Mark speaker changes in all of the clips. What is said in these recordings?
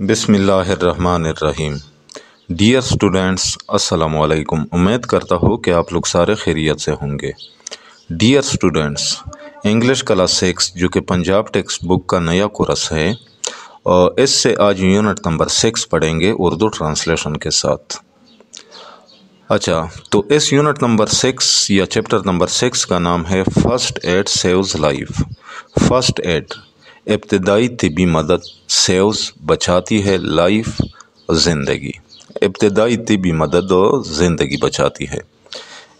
Speaker 1: بسم اللہ الرحمن الرحیم۔ ڈیئر اسٹوڈینٹس، السلام علیکم۔ امید کرتا ہوں کہ آپ لوگ سارے خیریت سے ہوں گے۔ ڈیئر اسٹوڈینٹس، انگلش کلاس 6 جو کہ پنجاب ٹیکسٹ بک کا نیا کورس ہے، اس سے آج یونٹ نمبر 6 پڑھیں گے اردو ٹرانسلیشن کے ساتھ۔ اچھا، تو اس یونٹ نمبر 6 یا چیپٹر نمبر 6 کا نام ہے first aid saves life. First aid ابتدائی طبی مدد، سیوز بچاتی ہے، لائف زندگی۔ ابتدائی طبی مدد زندگی بچاتی ہے۔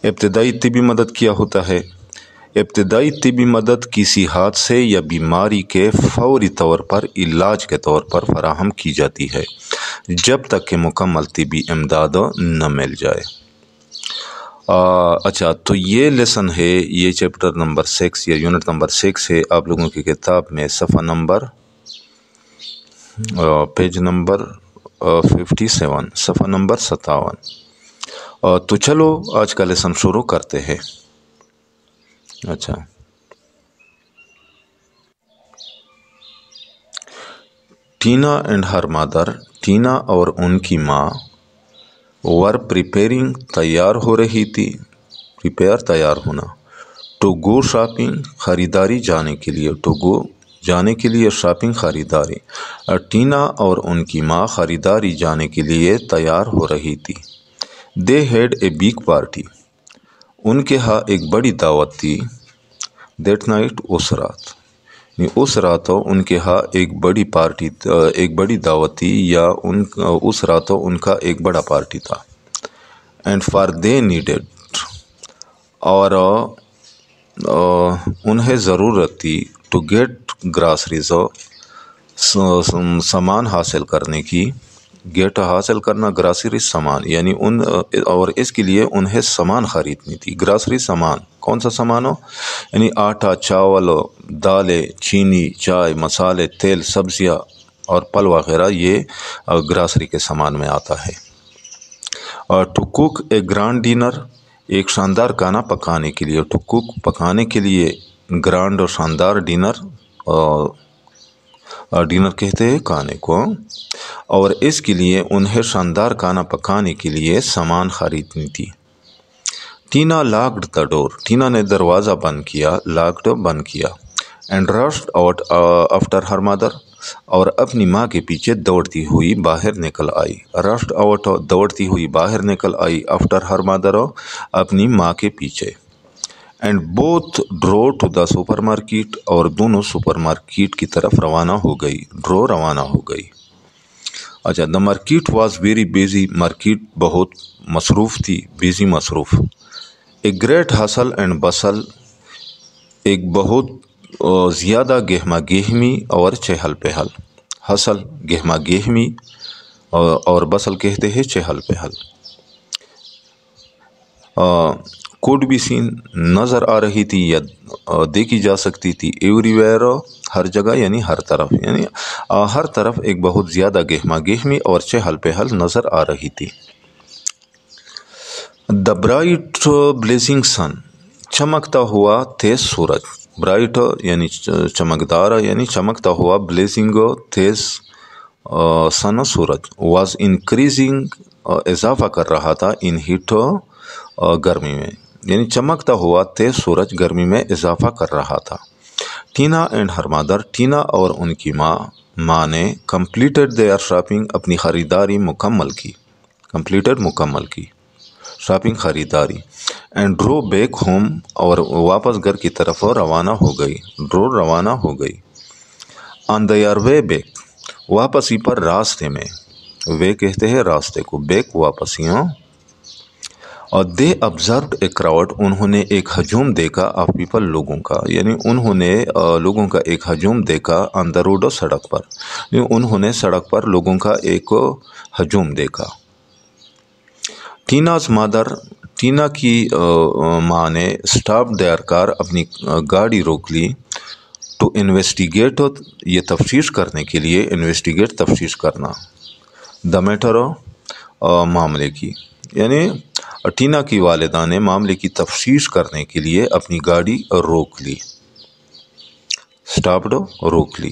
Speaker 1: ابتدائی طبی مدد کیا ہوتا ہے؟ ابتدائی طبی مدد کسی حادثے یا بیماری کے فوری طور پر علاج کے طور پر فراہم کی جاتی ہے جب تک کہ مکمل طبی امداد نہ مل جائے۔ اچھا، تو یہ لیسن ہے، یہ چیپٹر نمبر 6 یا یونٹ نمبر 6 ہے آپ لوگوں کی کتاب میں، صفحہ نمبر پیج نمبر 57، صفحہ نمبر 57۔ تو چلو آج کا لیسن شروع کرتے ہیں۔ اچھا، Tina and her mother, Tina اور ان کی ماں، ور پریپیرنگ تیار ہو رہی تھی، تیار ہونا، ٹو گو شاپنگ خریداری جانے کے لیے، ٹو گو جانے کے لیے، شاپنگ خریداری۔ ٹینا اور ان کی ماں خریداری جانے کے لیے تیار ہو رہی تھی۔ They had a big party, ان کے ہاں ایک بڑی دعوت تھی۔ دیٹ نائٹ، اس رات، اس رات ان کے ہاں ایک بڑی پارٹی، ایک بڑی دعوت تھی، یا اس رات ان کا ایک بڑا پارٹی تھا۔ اینڈ فار دے نیڈیڈ، اور انہیں ضرورت تھی، ٹو گیٹ گراسریز، سامان حاصل کرنے کی، گیٹ حاصل کرنا، گراسری سامان، یعنی اور اس کے لیے انہیں سامان خریدنی تھی۔ گراسری سامان، کون سا سامان ہو؟ یعنی آٹا، چاول، دالیں، چینی، چائے، مسالے، تیل، سبزیاں اور پھل وغیرہ، یہ گراسری کے سامان میں آتا ہے۔ To cook a grand dinner, ایک شاندار کھانا پکانے کے لیے، ٹو کوک پکانے کے لیے، گرانڈ اور شاندار، ڈنر ڈنر کہتے ہیں کھانے کو، اور اس کے لیے انہیں شاندار کھانا پکانے کے لیے سامان خریدنی تھی۔ Tina locked the door, Tina نے دروازہ بند کیا، لاکڈ بند کیا۔ And rushed out after her mother, اور اپنی ماں کے پیچھے دوڑتی ہوئی باہر نکل آئی۔ رشڈ آؤٹ، دوڑتی ہوئی باہر نکل آئی، آفٹر ہر مدر، اپنی ماں کے پیچھے۔ اینڈ بوتھ ڈرو ٹو دا سپر مارکیٹ، اور دونوں سپر مارکیٹ کی طرف روانہ ہو گئی، ڈرو روانہ ہو گئی۔ اچھا، the market was very busy, market بہت مصروف تھی، بیزی مصروف۔ اے گریٹ ہسل اینڈ بسل، ایک بہت زیادہ گہما گہمی اور چہل پہل۔ ہسل گہما گہمی، اور بسل کہتے ہیں چہل پہل۔ کوڈ بھی سین، نظر آ رہی تھی یا دیکھی جا سکتی تھی، ایوری ویئر، ہر جگہ یعنی ہر طرف، یعنی ہر طرف ایک بہت زیادہ گہما گہمی اور چہل پہل نظر آ رہی تھی۔ دا برائٹ بلیزنگ سن، چمکتا ہوا تیز سورج، برائٹ یعنی چمکدار، یعنی چمکتا ہوا، بلیزنگ تیز، سن سورج، واز انکریزنگ اضافہ کر رہا تھا، ان ہیٹ گرمی میں، یعنی چمکتا ہوا تیز سورج گرمی میں اضافہ کر رہا تھا۔ Tina and her mother, Tina اور ان کی ماں نے کمپلیٹڈ دیئر شاپنگ، اپنی خریداری مکمل کی، کمپلیٹڈ مکمل کی، شاپنگ خریداری۔ اینڈ ڈرو بیک ہوم، اور واپس گھر کی طرف روانہ ہو گئی، ڈرو روانہ ہو گئی۔ آن دیئر وے بیک، واپسی پر راستے میں، وے کہتے ہیں راستے کو، بیک واپسیوں۔ اور دے آبزروڈ اے کراؤڈ، انہوں نے ایک ہجوم دیکھا، آف پیپل، لوگوں کا، یعنی انہوں نے لوگوں کا ایک ہجوم دیکھا، آن دا روڈ، سڑک پر، یعنی انہوں نے سڑک پر لوگوں کا ایک ہجوم دیکھا۔ ٹیناز مدر، ٹینا کی ماں نے اسٹاپ دیئر کار، اپنی گاڑی روک لی، ٹو انویسٹیگیٹ، یہ تفتیش کرنے کے لیے، انویسٹیگیٹ تفتیش کرنا، دا میٹر، معاملے کی، یعنی ٹینا کی والدہ نے معاملے کی تفتیش کرنے کے لیے اپنی گاڑی روک لی، اسٹاپڈ، روک لی۔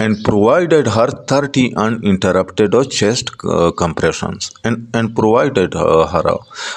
Speaker 1: and provided her 30 uninterrupted chest compressions, and provided her,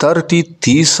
Speaker 1: 30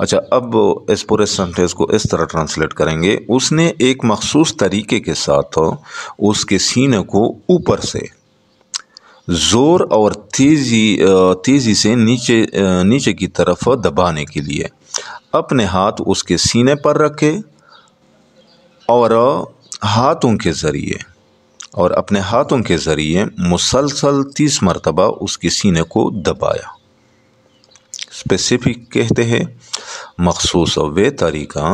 Speaker 1: اچھا، اب اس پورے سینٹینس کو اس طرح ٹرانسلیٹ کریں گے، اس نے ایک مخصوص طریقے کے ساتھ اس کے سینے کو اوپر سے زور اور تیزی سے نیچے کی طرف دبانے کے لیے اپنے ہاتھ اس کے سینے پر رکھے اور اپنے ہاتھوں کے ذریعے مسلسل 30 مرتبہ اس کے سینے کو دبایا۔ اسپیسیفک کہتے ہیں مخصوص وہ طریقہ۔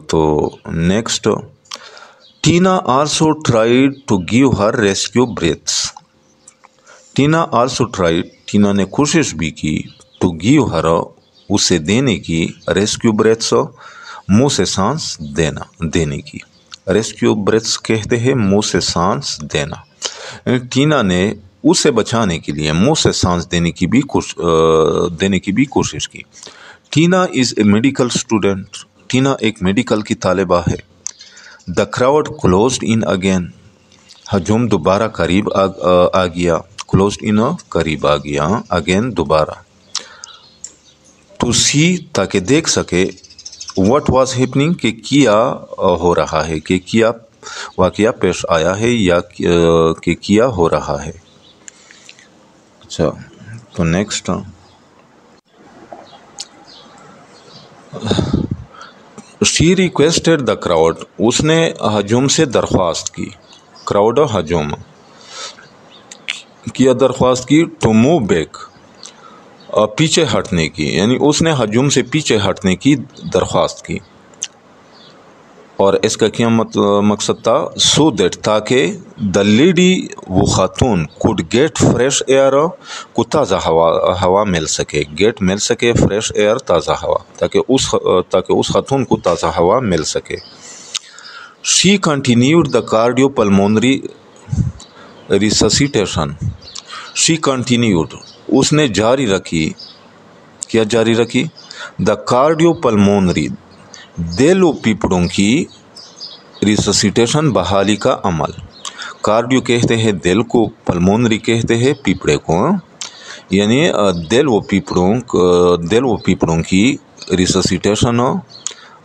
Speaker 1: تو next, Tina also tried to give her rescue breaths. Tina نے کوشش بھی کی ٹو گیو ہر اسے دینے کی، ریسکیو بریتھس منہ سے سانس دینے کی۔ ریسکیو بریتھس کہتے ہیں منہ سے سانس دینا۔ ٹینا نے اسے بچانے کے لیے منہ سے سانس دینے کی بھی کوشش کی۔ Tina is a medical student. Tina ایک میڈیکل کی طالبہ ہے۔ The crowd closed in again. ہجوم دوبارہ قریب آ گیا۔ کلوزڈ ان قریب آ گیا، اگین دوبارہ۔ ٹو سی تاکہ دیکھ سکے، واٹ واز ہیپننگ کہ کیا ہو رہا ہے، کہ کیا واقعہ پیش آیا ہے یا کہ کیا ہو رہا ہے۔ اچھا، تو next, she requested the crowd. اس نے ہجوم سے درخواست کی، کراؤڈ ہجوم کیا درخواست کی، ٹو موو بیک پیچھے ہٹنے کی، یعنی اس نے ہجوم سے پیچھے ہٹنے کی درخواست کی۔ اور اس کا کیا مقصد تھا؟ سو دیٹ تاکہ دا لیڈی وہ خاتون کوڈ گیٹ فریش ایئر کو تازہ ہوا مل سکے، مل سکے فریش ایئر تازہ ہوا، تاکہ اس خاتون کو تازہ ہوا مل سکے۔ شی کنٹینیوڈ دا کارڈیو پلمونری ریسسیٹیشن۔ شی کنٹینیوڈ اس نے جاری رکھی، کیا جاری رکھی؟ دا کارڈیو پلمونری دل و پیپڑوں کی ریسسیٹیشن بحالی کا عمل۔ کارڈیو کہتے ہیں دل کو، پلمونری کہتے ہیں پیپڑے کو، یعنی دل و پیپڑوں کی ریسسیٹیشن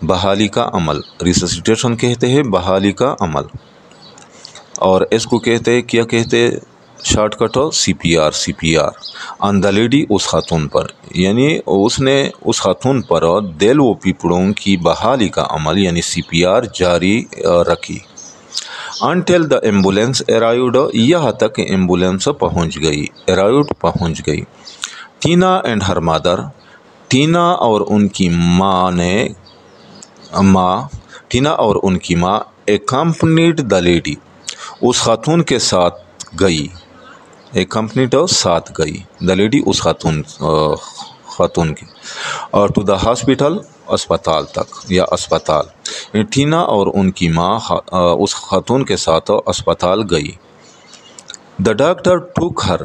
Speaker 1: بحالی کا عمل۔ ریسسیٹیشن کہتے ہیں بحالی کا عمل، اور اس کو کہتے ہیں، کیا کہتے ہیں shortcut? C P R. On the lady اس خاتون پر، یعنی اس نے اس خاتون پر دل و پیپڑوں کی بحالی کا عمل یعنی سی پی آر جاری رکھی۔ انٹل دا ایمبولینس ارائیوڈ، یہاں تک ایمبولینس پہنچ گئی۔ ٹینا اینڈ ہر مادر، ٹینا اور ان کی ماں اکمپنیڈ دا لیڈی اس خاتون کے ساتھ گئی، اکمپنیڈ ساتھ گئی، دا لیڈی اس خاتون کی، اور ٹو دا ہاسپٹل اسپتال تک یا اسپتال۔ ٹینا اور ان کی ماں اس خاتون کے ساتھ اسپتال گئی۔ دا ڈاکٹر ٹوک ہر،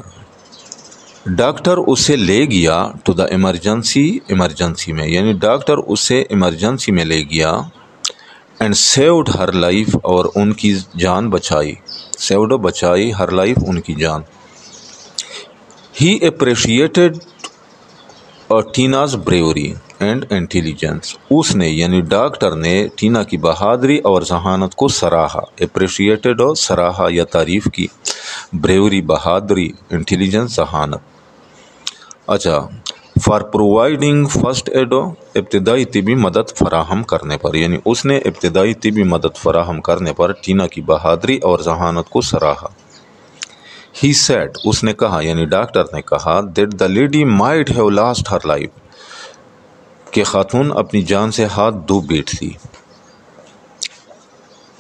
Speaker 1: ڈاکٹر اسے لے گیا، ٹو دا ایمرجنسی میں، یعنی ڈاکٹر اسے ایمرجنسی میں لے گیا، اینڈ سیوڈ ہر لائف اور ان کی جان بچائی، سیوڈ بچائی، ہر لائف ان کی جان۔ ہی اپریشیٹڈ ٹیناز بریوری اینڈ انٹیلیجنس، اس نے یعنی ڈاکٹر نے ٹینا کی بہادری اور ذہانت کو سراہا، اپریشیٹڈ سراہا یا تعریف کی، بریوری بہادری، انٹیلیجنس ذہانت۔ اچھا، فار پرووائڈنگ فرسٹ ایڈ، ابتدائی طبی مدد فراہم کرنے پر، یعنی اس نے ابتدائی طبی مدد فراہم کرنے پر ٹینا کی بہادری اور ذہانت کو سراہا۔ ہی سیڈ، اس نے کہا یعنی ڈاکٹر نے کہا، that the lady might have lost her life, کہ خاتون اپنی جان سے ہاتھ دھو بیٹھتی۔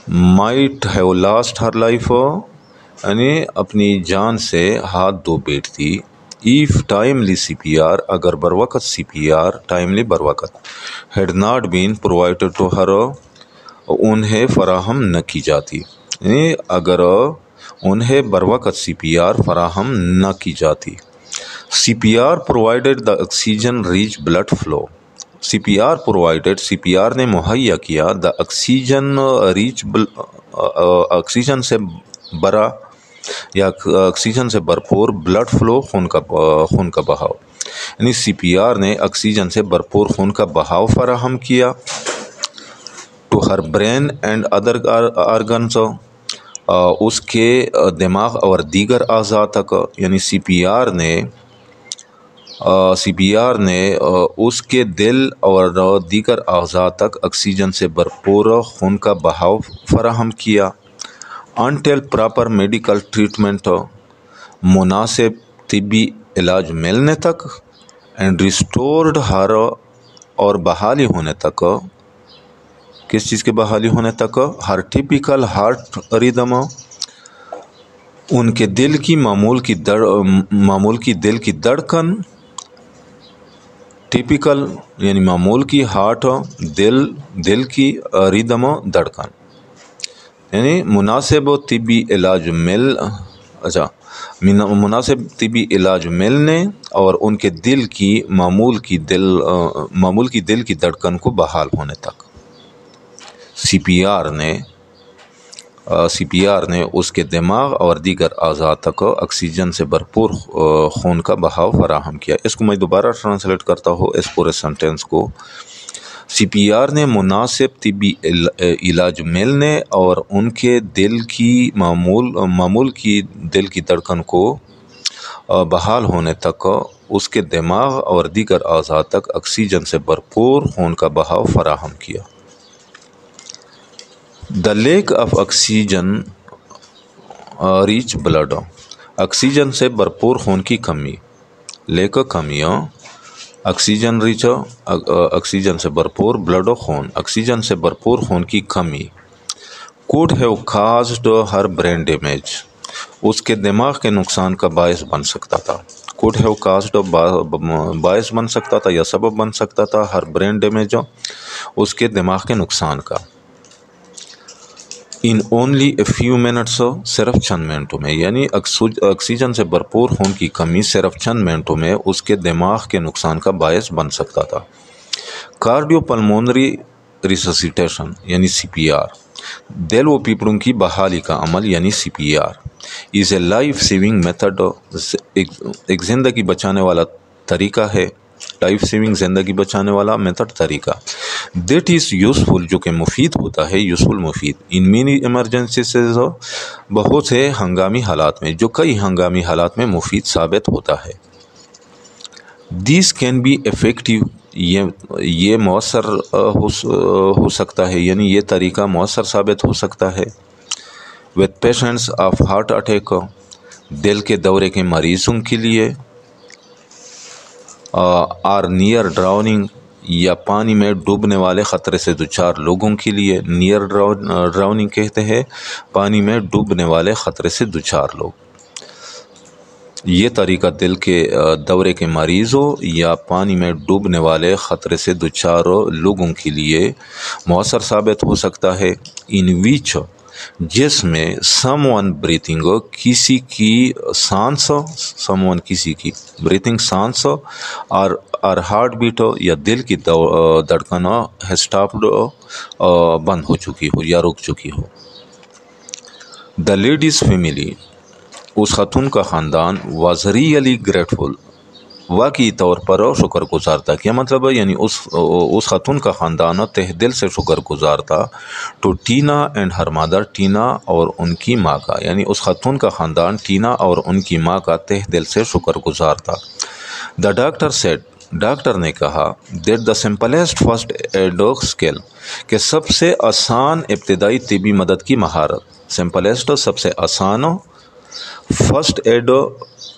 Speaker 1: Might have lost her life یعنی اپنی جان سے ہاتھ دھو بیٹھتی۔ If timely C P R, اگر بروقت سی پی آر، ٹائملی بروقت، had not been provided to her, انہیں فراہم نہ کی جاتی، یعنی اگر انہیں بروقت سی پی آر فراہم نہ کی جاتی۔ سی P are provided the oxygen reach blood flow, C P are provided, C P are نے مہیا کیا، دا آکسیجن ریچ، آکسیجن سے بھرا یا آکسیجن سے بھرپور بلڈ فلو، خون کا بہاؤ، یعنی سی پی آر نے آکسیجن سے بھرپور خون کا بہاؤ فراہم کیا to her brain and other organs, اس کے دماغ اور دیگر اعضاء تک، یعنی سی پی آر نے اس کے دل اور دیگر اعضاء تک آکسیجن سے بھرپور خون کا بہاؤ فراہم کیا انٹل پراپر میڈیکل ٹریٹمنٹ، مناسب طبی علاج ملنے تک، اینڈ ریسٹورڈ ہر، اور بحالی ہونے تک، کس چیز کے بحالی ہونے تک؟ ہر ٹیپیکل ہارٹ ریدم، ان کے دل کی معمول کی دل کی دھڑکن، ٹیپیکل یعنی معمول کی ہارٹ، دل کی ریدم دھڑکن، یعنی مناسب طبی علاج ملنے اور ان کے دل کی معمول کی دل کی دھڑکن کو بحال ہونے تک سی پی آر نے اس کے دماغ اور دیگر اعضاء تک آکسیجن سے بھرپور خون کا بہاؤ فراہم کیا۔ اس کو میں دوبارہ ٹرانسلیٹ کرتا ہوں اس پورے سنٹینس کو۔ سی پی آر نے مناسب طبی علاج ملنے اور ان کے دل کی معمول کی دل کی دھڑکن کو بحال ہونے تک اس کے دماغ اور دیگر اعضاء تک آکسیجن سے بھرپور خون کا بہاؤ فراہم کیا۔ The lack of oxygen rich blood، oxygen سے بھرپور خون کی کمی، آکسیجن سے بھرپور بلڈ خون، آکسیجن سے بھرپور خون کی کمی could have caused her brain damage، اس کے دماغ کے نقصان کا باعث بن سکتا تھا۔ could have caused باعث بن سکتا تھا یا سبب بن سکتا تھا her brain damage، اس کے دماغ کے نقصان کا۔ in only a few minutes، صرف چند منٹوں میں، یعنی آکسیجن سے بھرپور خون کی کمی صرف چند منٹوں میں اس کے دماغ کے نقصان کا باعث بن سکتا تھا۔ کارڈیو پلمونری ریسسیٹیشن یعنی سی پی آر، دل و پھیپھڑوں کی بحالی کا عمل یعنی C P R is a life saving method, ایک زندگی بچانے والا طریقہ ہے، لائف سیونگ زندگی بچانے والا میتھڈ طریقہ، دیٹ از یوزفل جو کہ مفید ہوتا ہے، یوزفل مفید، ان مینی ایمرجنسیز بہت سے ہنگامی حالات میں، جو کئی ہنگامی حالات میں مفید ثابت ہوتا ہے۔ دیس کین بی افیکٹو، یہ مؤثر ہو سکتا ہے، یعنی یہ طریقہ مؤثر ثابت ہو سکتا ہے with patients of heart attack, دل کے دورے کے مریضوں کے لیے، آر نیئر ڈراؤننگ، یا پانی میں ڈوبنے والے خطرے سے دوچار لوگوں کے لیے، نیئر ڈراؤننگ کہتے ہیں پانی میں ڈوبنے والے خطرے سے دوچار لوگ۔ یہ طریقہ دل کے دورے کے مریضوں یا پانی میں ڈوبنے والے خطرے سے دوچار لوگوں کے لیے مؤثر ثابت ہو سکتا ہے، ان ویچ، جس میں سم ون بریتنگ، کسی کی سانس، سم ون کسی کی بریتنگ سانس، اور ہارٹ بیٹ یا دل کی دھڑکن اسٹاپڈ بند ہو چکی ہو یا رک چکی ہو۔ دا لیڈیز فیملی، اس خاتون کا خاندان، واز ریئلی گریٹفل، واقعی طور پر شکر گزار تھا۔ کیا مطلب ہے؟ یعنی اس خاتون کا خاندان تہ دل سے شکر گزار تھا ٹو ٹینا اینڈ ہر مادر، ٹینا اور ان کی ماں کا، یعنی اس خاتون کا خاندان ٹینا اور ان کی ماں کا تہ دل سے شکر گزار تھا۔ دا ڈاکٹر سیڈ، ڈاکٹر نے کہا، that the simplest first aid skill, کہ سب سے آسان ابتدائی طبی مدد کی مہارت، سمپلسٹ سب سے آسان، فرسٹ ایڈ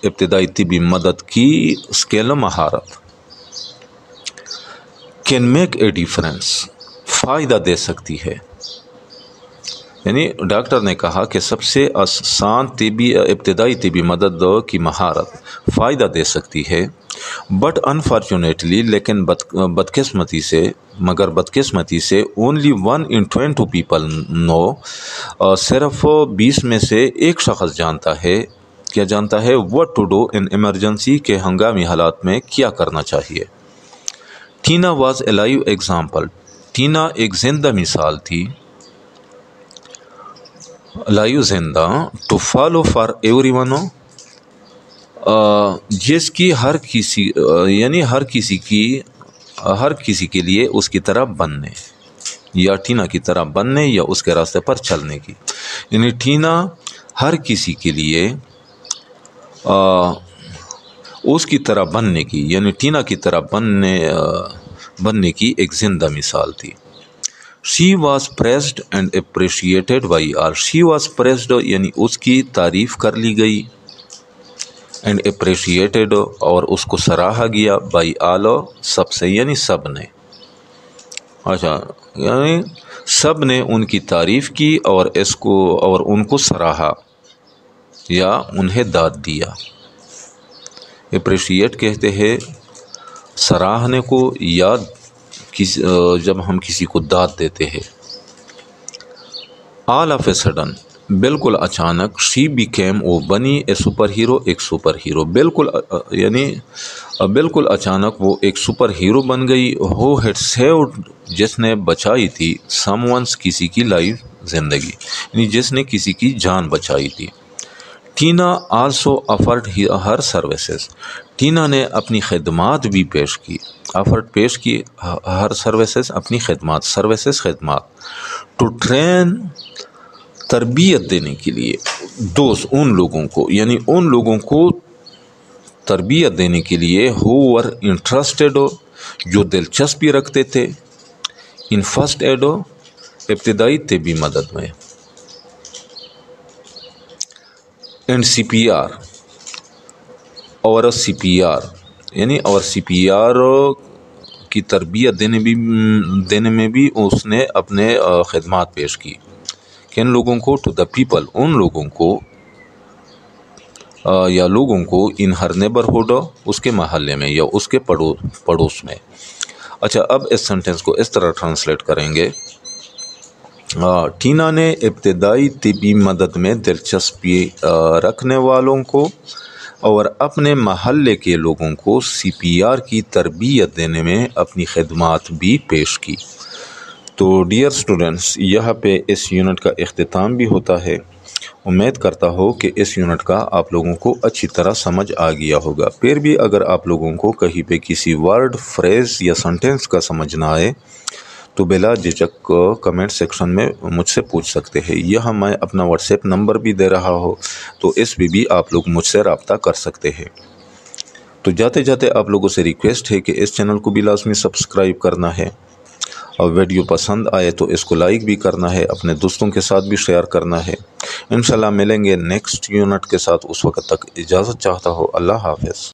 Speaker 1: ابتدائی طبی مدد کی اسکل مہارت، کین میک اے ڈیفرنس، فائدہ دے سکتی ہے، یعنی ڈاکٹر نے کہا کہ سب سے آسان ابتدائی طبی مدد کی مہارت فائدہ دے سکتی ہے، بٹ انفارچونیٹلی، لیکن بدقسمتی سے اونلی 1 in 20 پیپل نو، صرف 20 میں سے ایک شخص جانتا ہے، کیا جانتا ہے؟ what to do in emergency، کے ہنگامی حالات میں کیا کرنا چاہیے۔ Tina was a live example, Tina ایک زندہ مثال تھی، لائیو زندہ to follow for everyone, جس کی ہر کسی یعنی ہر کسی کے لیے اس کی طرح بننے، یا ٹینا کی طرح بننے یا اس کے راستے پر چلنے کی، یعنی ٹینا ہر کسی کے لیے اس کی طرح بننے کی، یعنی ٹینا کی طرح بننے کی ایک زندہ مثال تھی۔ She was praised and appreciated by all. She was praised یعنی اس کی تعریف کر لی گئی، and appreciated اور اس کو سراہا گیا، by all سب سے، یعنی سب نے، اچھا یعنی سب نے ان کی تعریف کی اور ان کو سراہا یا انہیں داد دیا۔ اپریشیٹ کہتے ہیں سراہنے کو، یا جب ہم کسی کو داد دیتے ہیں۔ آل آف اے سڈن بالکل اچانک، شی بیکیم وہ بنی اے سپر ہیرو ایک سپر ہیرو، بالکل اچانک وہ ایک سپر ہیرو بن گئی۔ ہو ہیڈ سیوڈ جس نے بچائی تھی، سم ونس کسی کی لائف زندگی، یعنی جس نے کسی کی جان بچائی تھی۔ ٹینا آلسو آفرڈ ہر سروسز، ٹینا نے اپنی خدمات بھی پیش کی، آفرڈ پیش کی، ہر سروسز اپنی خدمات، سروسز خدمات، ٹو ٹرین تربیت دینے کے لیے، دوست ان لوگوں کو، یعنی ان لوگوں کو تربیت دینے کے لیے، ہو ور انٹرسٹڈ جو دلچسپی رکھتے تھے، ان فرسٹ ایڈ ابتدائی طبی مدد میں، اینڈ سی پی آر اور سی پی آر یعنی اور سی پی آر کی تربیت دینے میں بھی اس نے اپنے خدمات پیش کی۔ کن لوگوں کو؟ ٹو دا پیپل ان لوگوں کو، یا لوگوں کو، ان ہر نیبرہڈ اس کے محلے میں یا اس کے پڑوس میں۔ اچھا اب اس سینٹنس کو اس طرح ٹرانسلیٹ کریں گے، ٹینا نے ابتدائی طبی مدد میں دلچسپی رکھنے والوں کو اور اپنے محلے کے لوگوں کو سی پی آر کی تربیت دینے میں اپنی خدمات بھی پیش کی۔ تو ڈیئر اسٹوڈنٹس، یہاں پہ اس یونٹ کا اختتام بھی ہوتا ہے۔ امید کرتا ہوں کہ اس یونٹ کا آپ لوگوں کو اچھی طرح سمجھ آ گیا ہوگا۔ پھر بھی اگر آپ لوگوں کو کہیں پہ کسی ورڈ، فریز یا سنٹینس کا سمجھ نہ آئے تو بلا جھجک کمنٹ سیکشن میں مجھ سے پوچھ سکتے ہیں۔ یہاں میں اپنا واٹس ایپ نمبر بھی دے رہا ہوں، تو اس پہ بھی آپ لوگ مجھ سے رابطہ کر سکتے ہیں۔ تو جاتے جاتے آپ لوگوں سے ریکویسٹ ہے کہ اس چینل کو بھی لازمی سبسکرائب کرنا ہے، اور ویڈیو پسند آئے تو اس کو لائک بھی کرنا ہے، اپنے دوستوں کے ساتھ بھی شیئر کرنا ہے۔ انشاءاللہ ملیں گے نیکسٹ یونٹ کے ساتھ، اس وقت تک اجازت چاہتا ہوں۔ اللہ حافظ۔